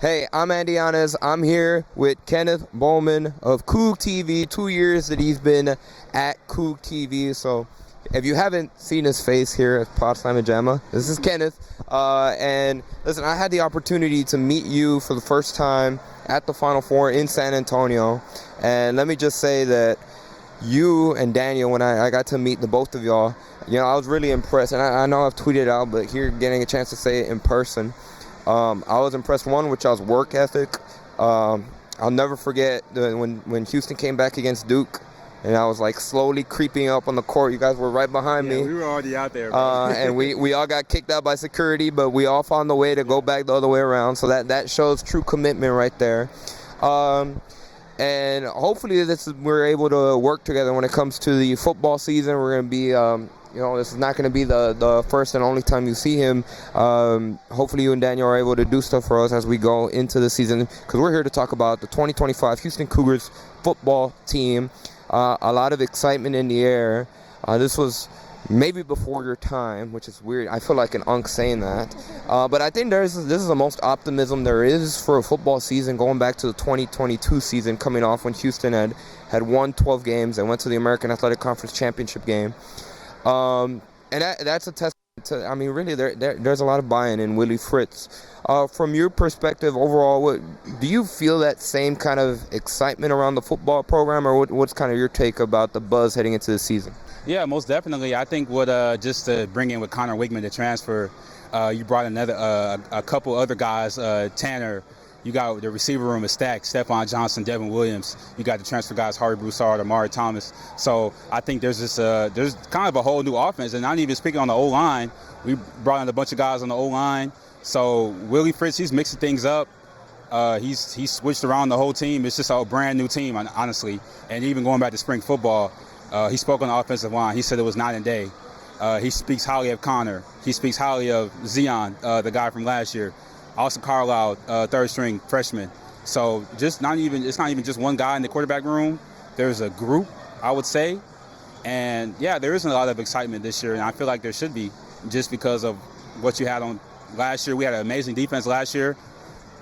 Hey, I'm Andy Yanez. I'm here with Kenneth Bowman of CoogTV. 2 years that he's been at CoogTV. So if you haven't seen his face here at Potsdam and Jamma, this is Kenneth. And listen, I had the opportunity to meet you for the first time at the Final Four in San Antonio. And let me just say that you and Daniel, when I got to meet the both of y'all, I was really impressed. And I know I've tweeted it out, but here getting a chance to say it in person. I was impressed, one, with y'all's work ethic. I'll never forget when Houston came back against Duke, and I was like slowly creeping up on the court. You guys were right behind me. We were already out there, bro. And we all got kicked out by security, but we all found the way to go back the other way around. So that shows true commitment right there. And hopefully we're able to work together when it comes to the football season. We're going to be this is not going to be the first and only time you see him. Hopefully you and Daniel are able to do stuff for us as we go into the season, because we're here to talk about the 2025 Houston Cougars football team. A lot of excitement in the air. This was maybe before your time, which is weird. I feel like an unk saying that. But I think this is the most optimism there is for a football season, going back to the 2022 season, coming off when Houston had won 12 games and went to the American Athletic Conference Championship game. And that's a testament to, really, there's a lot of buy-in in Willie Fritz. From your perspective overall, do you feel that same kind of excitement around the football program, or what's kind of your take about the buzz heading into the season? Yeah, most definitely. I think just to bring in with Connor Wigman, the transfer, you brought a couple other guys, Tanner. You got the receiver room is stacked. Stephon Johnson, Devin Williams. You got the transfer guys, Harvey Broussard, Amari Thomas. So I think there's kind of a whole new offense. And not even speaking on the O-line, we brought in a bunch of guys on the O-line. So Willie Fritz, he's mixing things up. He's switched around the whole team. It's just a brand new team, honestly. And even going back to spring football, he spoke on the offensive line. He said it was night and day. He speaks highly of Connor. He speaks highly of Zion, the guy from last year. Also Carlisle, third string freshman. So it's not even just one guy in the quarterback room. There's a group, I would say. And yeah, there isn't a lot of excitement this year, and I feel like there should be, just because of what you had on last year. We had an amazing defense last year.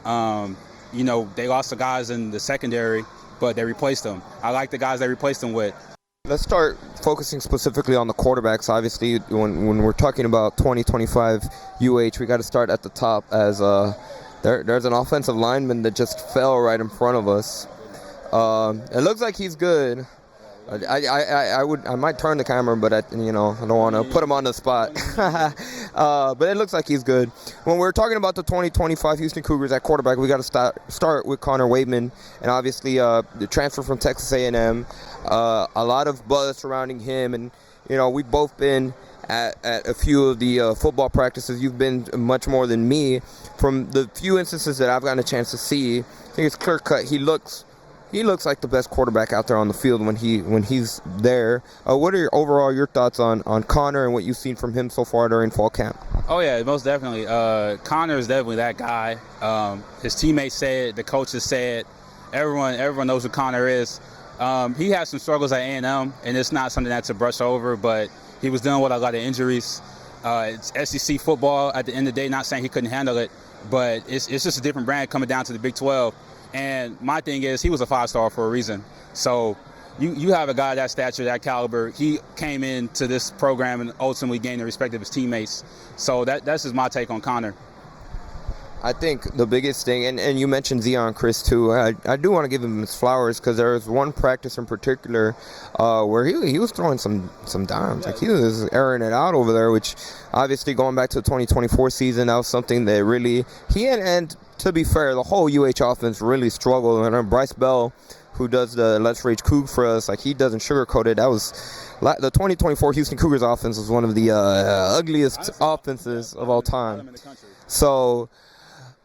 They lost the guys in the secondary, but they replaced them. I like the guys they replaced them with. Let's start focusing specifically on the quarterbacks. Obviously, when we're talking about 2025 UH, we got to start at the top, as there's an offensive lineman that just fell right in front of us. It looks like he's good. I might turn the camera, but I don't want to put him on the spot. But it looks like he's good. When we're talking about the 2025 Houston Cougars at quarterback, we got to start with Connor Wigman, and obviously the transfer from Texas A&M. A lot of buzz surrounding him, and we've both been at a few of the football practices. You've been much more than me. From the few instances that I've gotten a chance to see, I think it's clear cut. He looks like the best quarterback out there on the field when he's there. What are your thoughts on Connor and what you've seen from him so far during fall camp? Oh yeah, most definitely. Connor is definitely that guy. His teammates say it, the coaches say it. Everyone knows who Connor is. He has some struggles at A&M, and it's not something that's to brush over, but he was dealing with a lot of injuries. It's SEC football at the end of the day, not saying he couldn't handle it, but it's just a different brand coming down to the Big 12. And my thing is, he was a 5-star for a reason. So you have a guy that stature, that caliber. He came into this program and ultimately gained the respect of his teammates. So that's just my take on Connor. I think the biggest thing, and you mentioned Zion Chris too, I do want to give him his flowers, because there was one practice in particular where he was throwing some dimes. Like, he was airing it out over there, which obviously going back to the 2024 season, that was something that really, and to be fair, the whole UH offense really struggled. And Bryce Bell, who does the Let's Rage Coug for us, like, he doesn't sugarcoat it. That was the 2024 Houston Cougars offense was one of the ugliest offenses of all time. So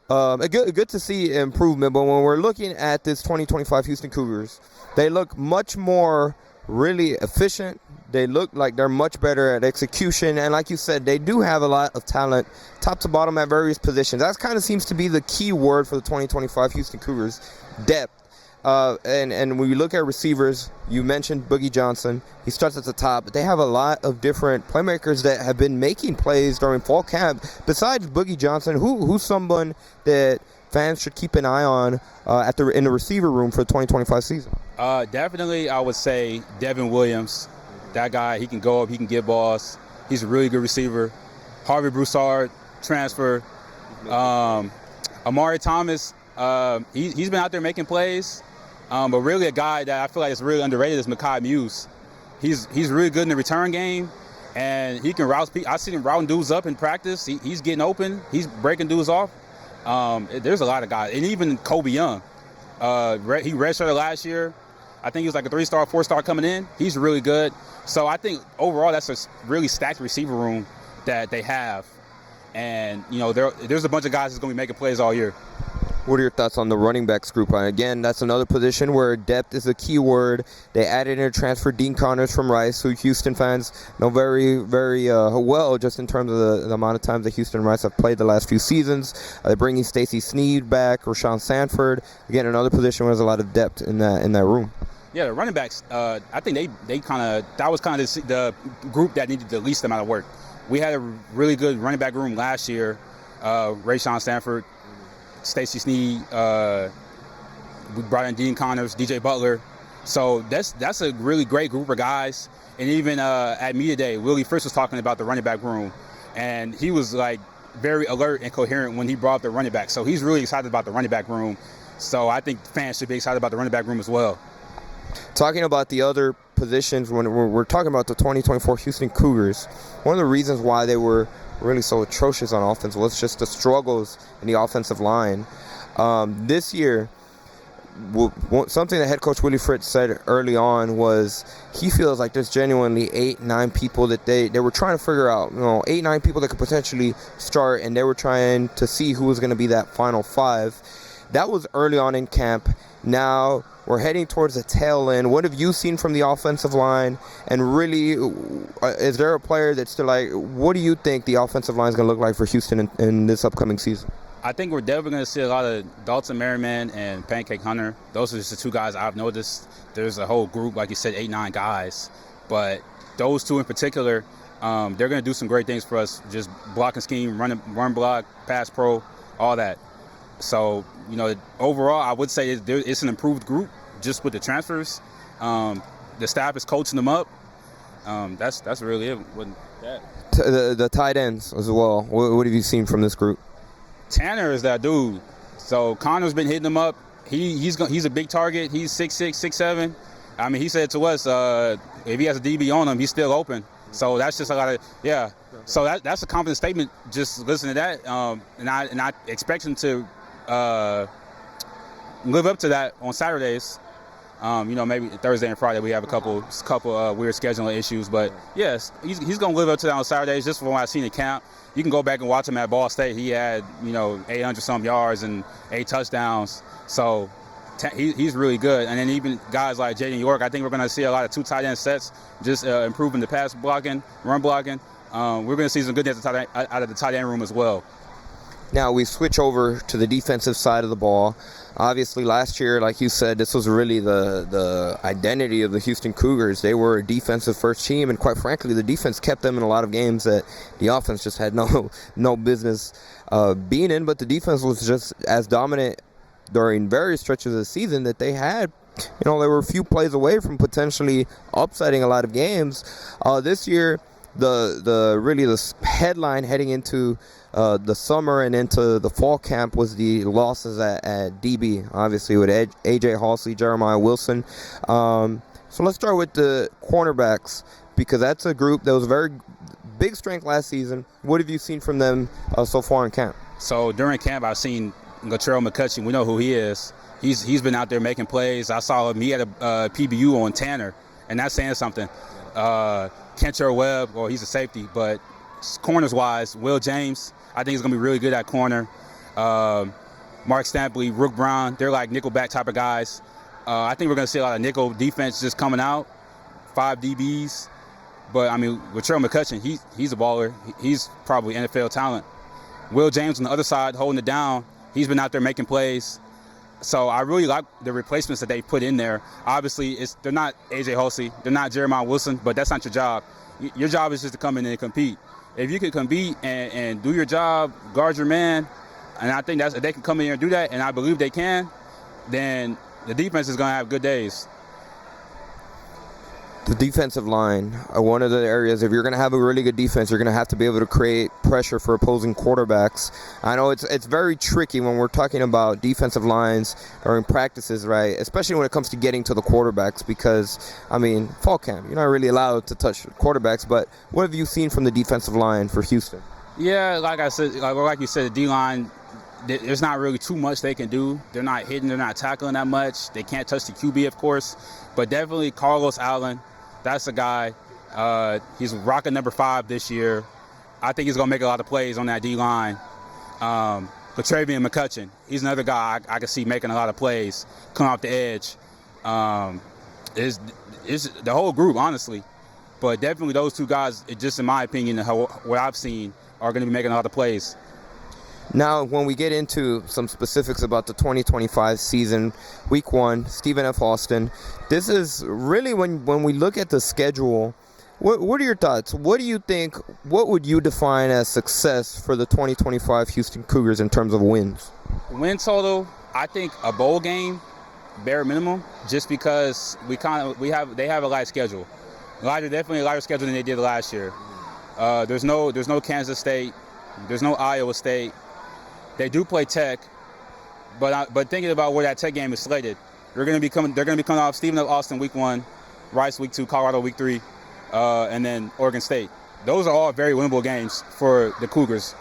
good to see improvement. But when we're looking at this 2025 Houston Cougars, they look much more really efficient. They look like they're much better at execution. And like you said, they do have a lot of talent, top to bottom at various positions. That kind of seems to be the key word for the 2025 Houston Cougars, depth. And when you look at receivers, you mentioned Boogie Johnson. He starts at the top. But they have a lot of different playmakers that have been making plays during fall camp. Besides Boogie Johnson, who's someone that fans should keep an eye on in the receiver room for the 2025 season? Definitely, I would say Devin Williams. That guy, he can go up, he can get balls. He's a really good receiver. Harvey Broussard, transfer. Amari Thomas, he's been out there making plays. But really a guy that I feel like is really underrated is Mekhi Muse. He's really good in the return game, and he can route. I see him routing dudes up in practice. He's getting open. He's breaking dudes off. There's a lot of guys, and even Kobe Young. He redshirted last year. I think he was like a 3-star, 4-star coming in. He's really good. So I think overall that's a really stacked receiver room that they have. And, there's a bunch of guys that's going to be making plays all year. What are your thoughts on the running backs group? Again, that's another position where depth is a key word. They added in a transfer, Dean Connors from Rice, who Houston fans know very, very well, just in terms of the amount of times that Houston Rice have played the last few seasons. They're bringing Stacey Sneed back, Rashawn Sanford. Again, another position where there's a lot of depth in that room. Yeah, the running backs, I think that was kind of the group that needed the least amount of work. We had a really good running back room last year. Rashawn Sanford, Stacey Sneed, we brought in Dean Connors, DJ Butler. So that's a really great group of guys. And even at Media Day, Willie Fritz was talking about the running back room. And he was like very alert and coherent when he brought up the running back. So he's really excited about the running back room. So I think fans should be excited about the running back room as well. Talking about the other positions, when we're talking about the 2024 Houston Cougars, one of the reasons why they were really so atrocious on offense was just the struggles in the offensive line. This year, something that head coach Willie Fritz said early on was he feels like there's genuinely 8-9 people that they were trying to figure out, 8-9 people that could potentially start, and they were trying to see who was going to be that final 5. That was early on in camp. Now we're heading towards the tail end. What have you seen from the offensive line? And really, is there a player that's still what do you think the offensive line is going to look like for Houston in this upcoming season? I think we're definitely going to see a lot of Dalton Merriman and Pancake Hunter. Those are just the 2 guys I've noticed. There's a whole group, like you said, 8-9 guys. But those 2 in particular, they're going to do some great things for us. Just blocking scheme, run block, pass pro, all that. So, overall, I would say it's an improved group just with the transfers. The staff is coaching them up. That's really it. The tight ends as well. What have you seen from this group? Tanner is that dude. So Connor's been hitting him up. He's a big target. He's 6'6", 6'7". I mean, he said to us, if he has a DB on him, he's still open. So that's just a lot of, yeah. So that's a confident statement. Just listen to that, and I expect him to live up to that on Saturdays. Maybe Thursday and Friday we have a couple weird scheduling issues, but yes, he's gonna live up to that on Saturdays. Just from what I've seen in camp, you can go back and watch him at Ball State. He had 800 some yards and 8 touchdowns. So he's really good. And then even guys like Jaden York, I think we're gonna see a lot of 2 tight end sets, just improving the pass blocking, run blocking. We're gonna see some goodness out of the tight end room as well. Now we switch over to the defensive side of the ball. Obviously, last year, like you said, this was really the identity of the Houston Cougars. They were a defensive-first team, and quite frankly, the defense kept them in a lot of games that the offense just had no business being in. But the defense was just as dominant during various stretches of the season that they had. They were a few plays away from potentially upsetting a lot of games. This year, the headline heading into the summer and into the fall camp was the losses at DB, obviously, with A.J. Halsey, Jeremiah Wilson. So let's start with the cornerbacks, because that's a group that was a very big strength last season. What have you seen from them so far in camp? So during camp, I've seen Latrell McCutcheon. We know who he is. He's been out there making plays. I saw him. He had a PBU on Tanner, and that's saying something. Kentrell Webb, he's a safety, but corners-wise, Will James, I think he's going to be really good at corner. Mark Stampley, Rook Brown, they're like nickelback type of guys. I think we're going to see a lot of nickel defense just coming out, 5 DBs. But, with Latrell McCutcheon, he's a baller. He's probably NFL talent. Will James on the other side holding it down. He's been out there making plays. So I really like the replacements that they put in there. Obviously, they're not A.J. Halsey, they're not Jeremiah Wilson, but that's not your job. Your job is just to come in and compete. If you can compete and do your job, guard your man, And I think if they can come in here and do that, and I believe they can, then the defense is going to have good days. The defensive line are one of the areas. If you're going to have a really good defense, you're going to have to be able to create pressure for opposing quarterbacks. I know it's very tricky when we're talking about defensive lines during practices, right? Especially when it comes to getting to the quarterbacks, because, I mean, fall camp, you're not really allowed to touch quarterbacks. But what have you seen from the defensive line for Houston? Yeah, like I said, like you said, the D-line, there's not really too much they can do. They're not hitting, they're not tackling that much. They can't touch the QB, of course. But definitely Carlos Allen. That's a guy. He's rocking number 5 this year. I think he's going to make a lot of plays on that D-line. Travian McCutcheon, he's another guy I can see making a lot of plays, coming off the edge. Is the whole group, honestly. But definitely those 2 guys, just in my opinion, what I've seen, are going to be making a lot of plays. Now, when we get into some specifics about the 2025 season, Week 1, Stephen F. Austin, this is really when we look at the schedule, what are your thoughts? What do you think, what would you define as success for the 2025 Houston Cougars in terms of wins? Win total, I think a bowl game, bare minimum, just because they have a light schedule. Definitely a lighter schedule than they did last year. There's no Kansas State, there's no Iowa State. They do play Tech, but thinking about where that Tech game is slated, they're going to be coming off Stephen F. Austin Week 1, Rice Week 2, Colorado Week 3, and then Oregon State. Those are all very winnable games for the Cougars.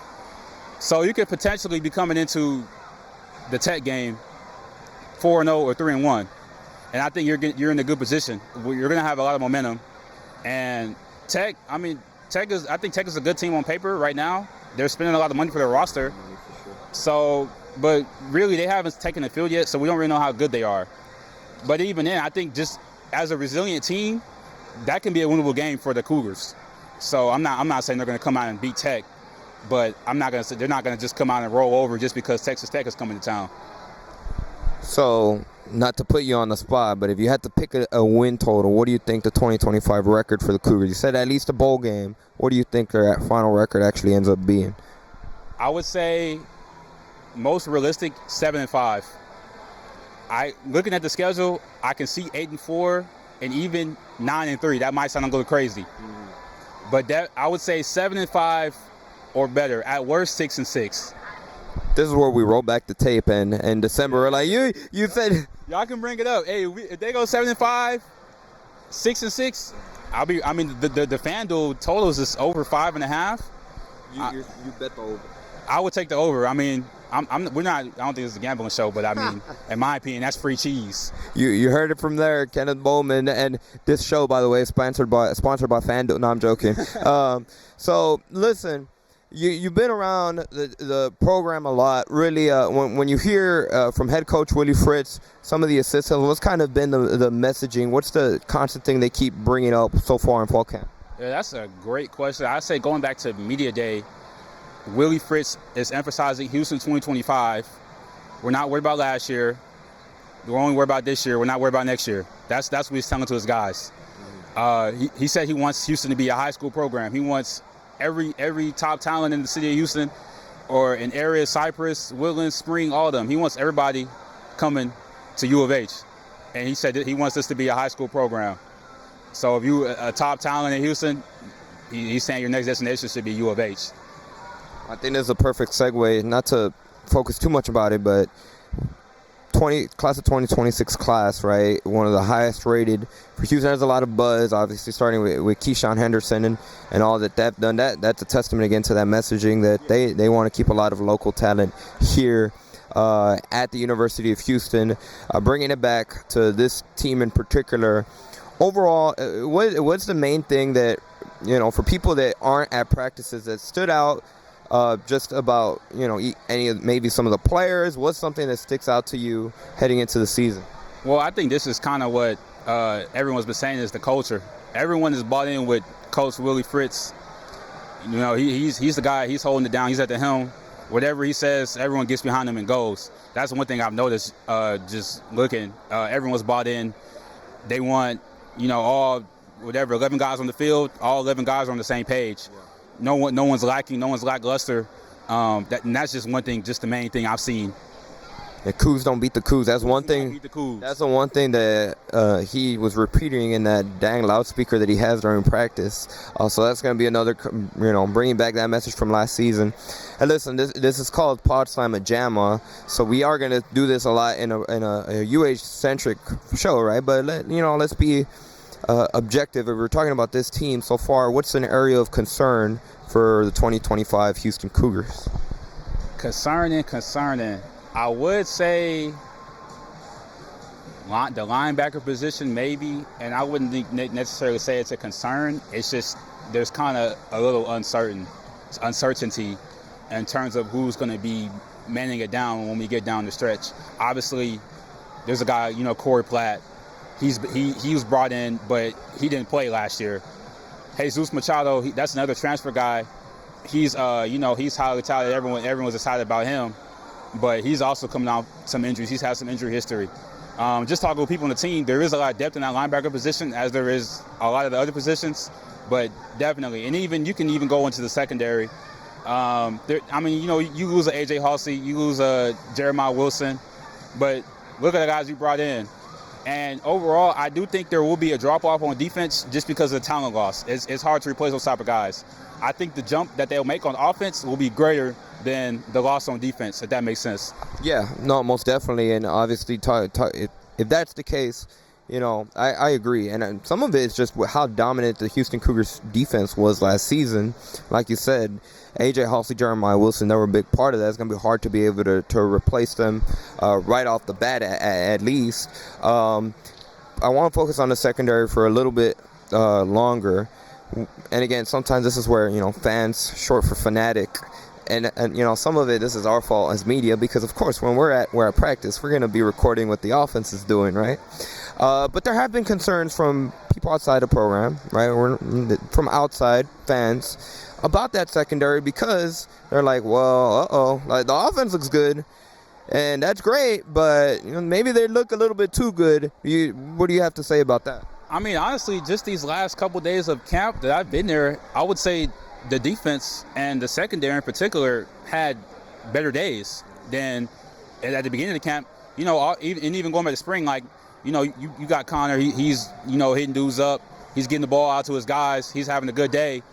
So you could potentially be coming into the Tech game 4-0 or 3-1, and I think you're in a good position. You're going to have a lot of momentum, and Tech. I think Tech is a good team on paper right now. They're spending a lot of money for their roster. So, but really they haven't taken the field yet, so we don't really know how good they are. But even then, I think just as a resilient team, that can be a winnable game for the Cougars. So I'm not saying they're going to come out and beat Tech, but I'm not going to say they're not going to just come out and roll over just because Texas Tech is coming to town. So, not to put you on the spot, but if you had to pick a win total, what do you think the 2025 record for the Cougars? You said at least a bowl game. What do you think their final record actually ends up being? I would say most realistic, 7-5. Looking at the schedule, I can see 8-4 and even 9-3. That might sound a little crazy, but I would say 7-5 or better. At worst, 6-6. This is where we roll back the tape, and in December we're like, you said y'all can bring it up. Hey, if they go 7-5, 6-6, the FanDuel totals is over 5.5. You bet the over. I would take the over. I mean, I don't think it's a gambling show, but I mean, in my opinion, that's free cheese. You heard it from there, Kenneth Bowman, and this show, by the way, is sponsored by FanDuel. No, I'm joking. So listen, you've been around the program a lot. Really, when you hear from head coach Willie Fritz, some of the assistants, what's kind of been the messaging? What's the constant thing they keep bringing up so far in fall camp? Yeah, that's a great question. I say going back to media day, Willie Fritz is emphasizing Houston 2025. We're not worried about last year. We're only worried about this year. We're not worried about next year. That's what he's telling to his guys. He said he wants Houston to be a high school program. He wants every top talent in the city of Houston or in areas, Cypress, Woodlands, Spring, all of them. He wants everybody coming to U of H. And he said that he wants this to be a high school program. So if you a top talent in Houston, he's saying your next destination should be U of H. I think this is a perfect segue, not to focus too much about it, but class of 2026 class, right? One of the highest rated for Houston. There's a lot of buzz, obviously, starting with Keyshawn Henderson and all that they've done. That's a testament again to that messaging that they want to keep a lot of local talent here at the University of Houston. Bringing it back to this team in particular, overall, what's the main thing that, for people that aren't at practices that stood out just about, maybe some of the players? What's something that sticks out to you heading into the season? Well, I think this is kind of what everyone's been saying is the culture. Everyone is bought in with Coach Willie Fritz. He's the guy. He's holding it down. He's at the helm. Whatever he says, everyone gets behind him and goes. That's one thing I've noticed just looking. Everyone's bought in. They want, all 11 guys on the field, all 11 guys are on the same page. Yeah. No one's lacking. No one's lackluster. And that's just one thing, just the main thing I've seen. The Cougs don't beat the Cougs. That's one thing. Beat the Cougs. That's the one thing that he was repeating in that dang loudspeaker that he has during practice. So that's going to be another, bringing back that message from last season. And listen, this is called Pod Slamma Jamma. So we are going to do this a lot in a UH centric show, right? But let's be objective. If we're talking about this team so far, what's an area of concern for the 2025 Houston Cougars? Concerning. I would say the linebacker position maybe, and I wouldn't necessarily say it's a concern. It's just there's kind of a little uncertainty in terms of who's going to be manning it down when we get down the stretch. Obviously, there's a guy, Corey Platt. He was brought in, but he didn't play last year. Jesus Machado, that's another transfer guy. He's highly touted. Everyone's excited about him. But he's also coming out some injuries. He's had some injury history. Just talking with people on the team, there is a lot of depth in that linebacker position, as there is a lot of the other positions. But definitely, and you can even go into the secondary. You lose a AJ Halsey, you lose a Jeremiah Wilson, but look at the guys you brought in. And overall, I do think there will be a drop-off on defense just because of the talent loss. It's hard to replace those type of guys. I think the jump that they'll make on offense will be greater than the loss on defense, if that makes sense. Yeah, no, most definitely. And obviously, if that's the case, I agree. And some of it is just how dominant the Houston Cougars defense was last season. Like you said, AJ Halsey, Jeremiah Wilson, they were a big part of that. It's going to be hard to be able to replace them right off the bat, at least. I want to focus on the secondary for a little bit longer. And again, sometimes this is where, fans, short for fanatic, and some of it, this is our fault as media, because of course when we're at practice, we're going to be recording what the offense is doing, right? But there have been concerns from people outside the program, right? From outside fans about that secondary, because they're like, well, like the offense looks good, and that's great, but maybe they look a little bit too good. What do you have to say about that? I mean, honestly, just these last couple days of camp that I've been there, I would say the defense and the secondary in particular had better days than at the beginning of the camp. Even going back to spring, you got Connor. He's hitting dudes up. He's getting the ball out to his guys. He's having a good day.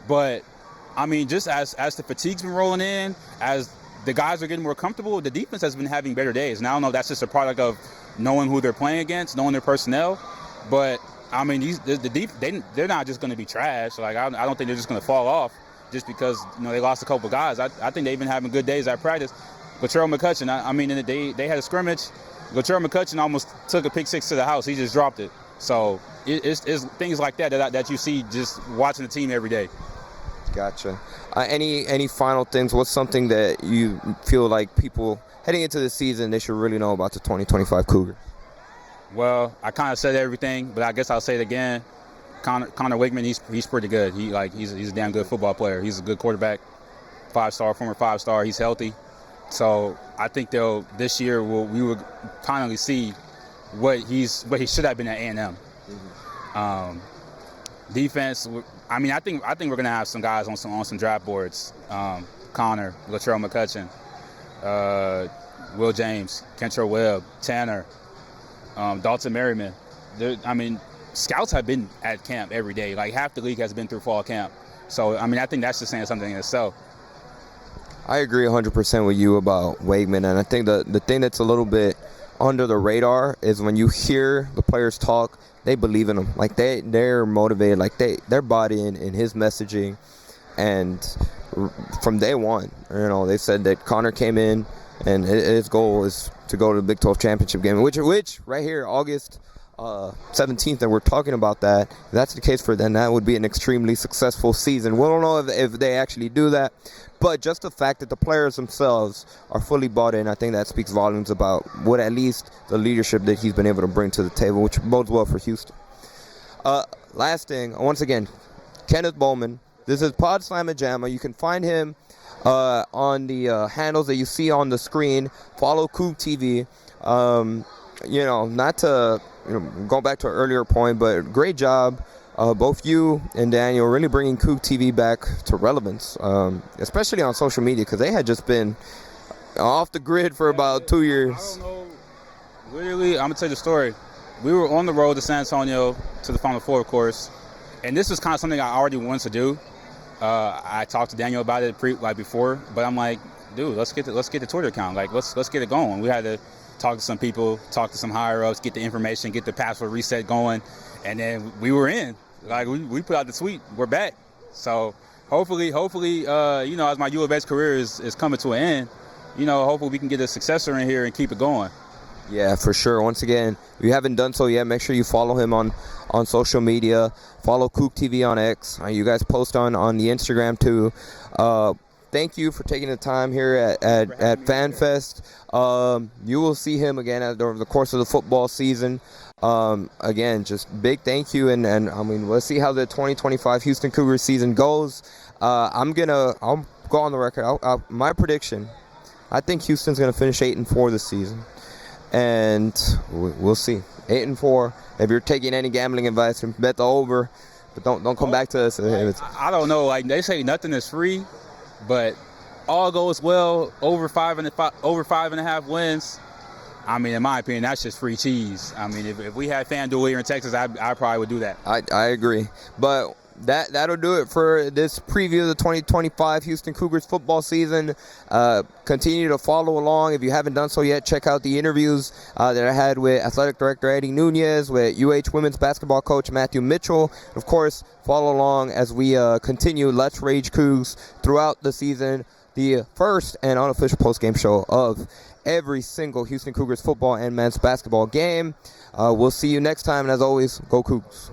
But I mean, just as the fatigue's been rolling in, as the guys are getting more comfortable, the defense has been having better days. And I don't know if that's just a product of knowing who they're playing against, knowing their personnel. But I mean, they're not just going to be trash. Like I don't think they're just going to fall off just because they lost a couple guys. I think they've been having good days at practice. Latrell McCutcheon, I mean, they had a scrimmage. Latrell McCutcheon almost took a pick six to the house. He just dropped it. So it's things like that you see just watching the team every day. Gotcha. Any final things? What's something that you feel like people heading into the season they should really know about the 2025 Cougars? Well, I kind of said everything, but I guess I'll say it again. Connor Wigman, he's pretty good. He's a damn good football player. He's a good quarterback, former 5-star. He's healthy. So I think this year we will finally see what he should have been at A&M. Mm-hmm. Defense, I mean, I think we're gonna have some guys on some draft boards. Connor, Latrell McCutcheon, Will James, Kentrell Webb, Tanner, Dalton Merriman. I mean, scouts have been at camp every day. Like half the league has been through fall camp. So I mean, I think that's just saying something in itself. I agree 100% with you about Wegman, and I think the thing that's a little bit under the radar is when you hear the players talk, they believe in him. Like they're motivated. Like they're bought in his messaging, and from day one, they said that Connor came in and his goal is to go to the Big 12 championship game, which right here, August 17th, that we're talking about that. If that's the case for them, that would be an extremely successful season. We don't know if they actually do that, but just the fact that the players themselves are fully bought in, I think that speaks volumes about what at least the leadership that he's been able to bring to the table, which bodes well for Houston. Last thing, once again, Kenneth Bowman. This is Pod Slamma Jamma. You can find him on the handles that you see on the screen. Follow CoogTV. Not to go back to an earlier point, but great job both you and Daniel really bringing CoogTV back to relevance, especially on social media, because they had just been off the grid for about 2 years. I don't know. Literally, I'm going to tell you the story. We were on the road to San Antonio to the Final Four, of course, and this was kind of something I already wanted to do. I talked to Daniel about it before, but I'm like, dude, let's get the Twitter account. Like, let's get it going. We had to talk to some people, talk to some higher ups, get the information, get the password reset going, and then we were in. Like, we put out the tweet, we're back. So hopefully, as my U of H career is coming to an end, hopefully we can get a successor in here and keep it going. Yeah, for sure. Once again, if you haven't done so yet, make sure you follow him on social media. Follow CoogTV on X. You guys post on the Instagram too. Thank you for taking the time here at FanFest. You will see him again over the course of the football season. Again, just big thank you, and I mean, let's see how the 2025 Houston Cougars season goes. I'll go on the record. My prediction, I think Houston's gonna finish 8-4 this season. And we'll see. 8-4. If you're taking any gambling advice, bet the over, but don't come back to us. I don't know. Like, they say nothing is free, but all goes well. Over 5.5 wins. I mean, in my opinion, that's just free cheese. I mean, if we had FanDuel here in Texas, I probably would do that. I agree, but that'll do it for this preview of the 2025 Houston Cougars football season. Continue to follow along. If you haven't done so yet, check out the interviews that I had with Athletic Director Eddie Nunez, with UH Women's Basketball Coach Matthew Mitchell. Of course, follow along as we continue Let's Rage Cougs throughout the season, the first and unofficial post-game show of every single Houston Cougars football and men's basketball game. We'll see you next time, and as always, go Cougs.